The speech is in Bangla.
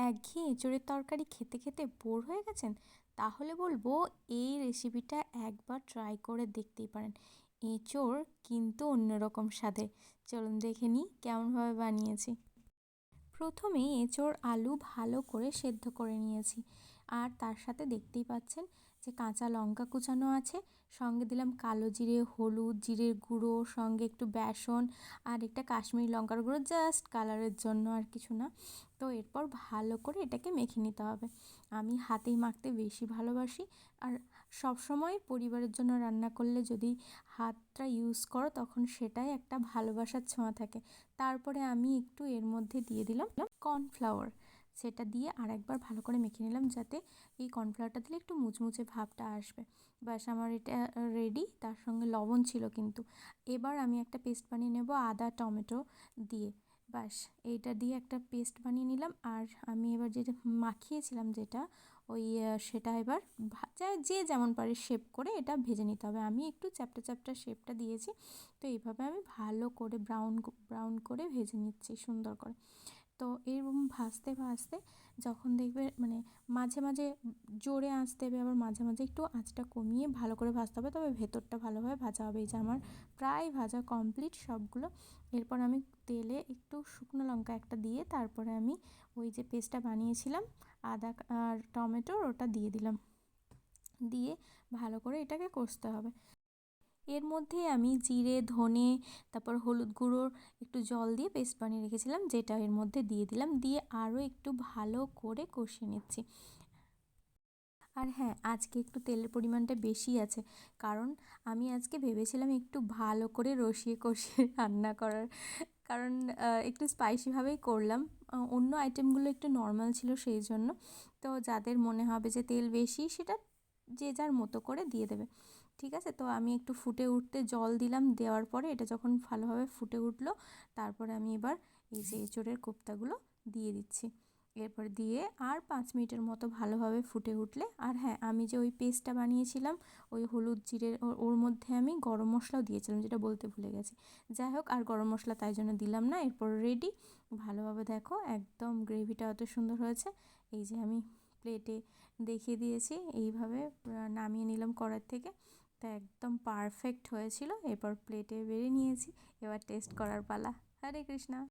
একঘেয়ে এঁচোড়ের তরকারি খেতে খেতে বোর হয়ে গেছেন, তাহলে বলবো এই রেসিপিটা একবার ট্রাই করে দেখতেই পারেন। এঁচোড় কিন্তু অন্যরকম স্বাদে। চলুন দেখে নিই কেমনভাবে বানিয়েছি। প্রথমেই এঁচোড় আলু ভালো করে সেদ্ধ করে নিয়েছি, আর তার সাথে দেখতেই পাচ্ছেন যে কাঁচা লঙ্কা কুচানো আছে, সঙ্গে দিলাম কালো জিরে, হলুদ, জিরের গুঁড়ো, সঙ্গে একটু বেসন আর একটা কাশ্মীরি লঙ্কার গুঁড়ো, জাস্ট কালারের জন্য, আর কিছু না। তো এরপর ভালো করে এটাকে মেখে নিতে হবে। আমি হাতেই মাখতে বেশি ভালোবাসি, আর সবসময় পরিবারের জন্য রান্না করলে যদি হাতটা ইউজ করো তখন সেটাই একটা ভালোবাসার ছোঁয়া থাকে। তারপরে আমি একটু এর মধ্যে দিয়ে দিলাম কর্নফ্লাওয়ার। সেটা দিয়ে আরেকবার ভালো করে মেখে নিলাম, যাতে এই কর্নফ্লাওয়ারটা দিলে একটু মুচমুচে ভাবটা আসবে। ব্যাস, আমার এটা রেডি। তার সঙ্গে লবণ ছিল কিন্তু। এবার আমি একটা পেস্ট বানিয়ে নেব আদা টমেটো দিয়ে। ব্যাস, এইটা দিয়ে একটা পেস্ট বানিয়ে নিলাম। আর আমি এবার যেটা মাখিয়েছিলাম, যেটা ওই সেটা এবার যে যেমন পারে শেপ করে এটা ভেজে নিতে হবে। আমি একটু চ্যাপ্টা চ্যাপ্টা শেপটা দিয়েছি। তো এইভাবে আমি ভালো করে ব্রাউন ব্রাউন করে ভেজে নিচ্ছি সুন্দর করে। তো এরকম ভাজতে ভাজতে যখন দেখবে মানে মাঝে মাঝে জোরে আঁচ দেবে, আবার মাঝে মাঝে একটু আঁচটা কমিয়ে ভালো করে ভাজতে হবে, তবে ভেতরটা ভালোভাবে ভাজা হবে। এই যে আমার প্রায় ভাজা কমপ্লিট সবগুলো। এরপর আমি তেলে একটু শুকনো লঙ্কা একটা দিয়ে তারপরে আমি ওই যে পেস্টটা বানিয়েছিলাম আদা আর টমেটোর, ওটা দিয়ে দিলাম। দিয়ে ভালো করে এটাকে কষতে হবে। এর মধ্যে আমি জিরে, ধনে, তারপর হলুদ গুঁড়োর একটু জল দিয়ে পেস্ট বানিয়ে রেখেছিলাম, যেটা এর মধ্যে দিয়ে দিলাম। দিয়ে আরও একটু ভালো করে কষিয়ে নিচ্ছি। আর হ্যাঁ, আজকে একটু তেলের পরিমাণটা বেশি আছে, কারণ আমি আজকে ভেবেছিলাম একটু ভালো করে রসিয়ে কষিয়ে রান্না করার, কারণ একটু স্পাইসিভাবেই করলাম। অন্য আইটেমগুলো একটু নর্মাল ছিল সেই জন্য। তো যাদের মনে হবে যে তেল বেশি, সেটা যে যার মতো করে দিয়ে দেবে। ঠিক আছে, তো আমি একটু ফুটে উঠতে জল দিলাম, দেওয়ার পরে এটা যখন ভালোভাবে ফুটে উঠলো, তারপরে আমি এবার এই যে এঁচোড়ের কোপ্তাগুলো দিয়ে দিচ্ছি। এরপর দিয়ে আর 5 মিনিটের মতো ভালোভাবে ফুটে উঠলে, আর হ্যাঁ, আমি যে ওই পেস্টটা বানিয়েছিলাম ওই হলুদ জিরের, ওর মধ্যে আমি গরম মশলাও দিয়েছিলাম, যেটা বলতে ভুলে গেছি। যাই হোক, আর গরম মশলা তাই জন্য দিলাম না। এরপর রেডি। ভালোভাবে দেখো একদম গ্রেভিটা অত সুন্দর হয়েছে। এই যে আমি প্লেটে দেখিয়ে দিয়েছি, এইভাবে নামিয়ে নিলাম কড়াই থেকে। তা একদম পারফেক্ট হয়েছিল। এরপর প্লেটে বেড়ে নিয়েছি। এবার টেস্ট করার পালা। হরে কৃষ্ণা।